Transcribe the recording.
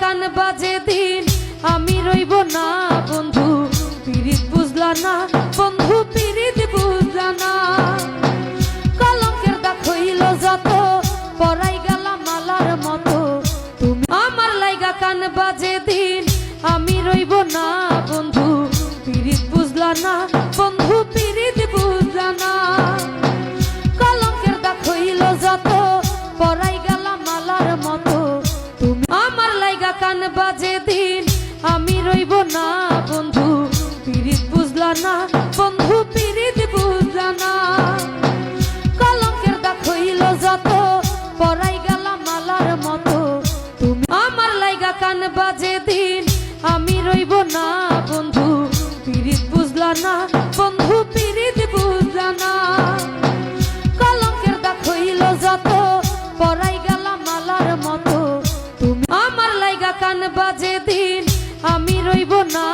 কান বাজে দিন আমি রইব না বন্ধু পিরিত বুঝলা না বন্ধু পিরিত বুঝলা না কলঙ্কের দাগ হইল যত পরাই গেলাম মালার মতো তুমি আমার লাইগা কান বাজে দিন আমি রইব না বন্ধু পিরিত বুঝলা না বন্ধু পিরিত বুঝলা না কলঙ্কের দাগ হইল যত পরাই গেলাম মালার মতো তুমি আমার লাইগা কান বাজে দিন আমি রইব না বন্ধু পিরিত বুঝলা না বন্ধু পিরিত বুঝলা না কলঙ্কের দাগ হইল যত পরাই গেলাম মালার মতো তুমি আমার লাইগা কান বাজে দিন আমি রইব না বন্ধু পিরিত বুঝলা না বন্ধু পিরিত বুঝলা না কলঙ্কের দাগ হইল যত পরাই গেলাম মালার মতো তুমি আমার লাইগা কান বাজে দিন আমি রইব না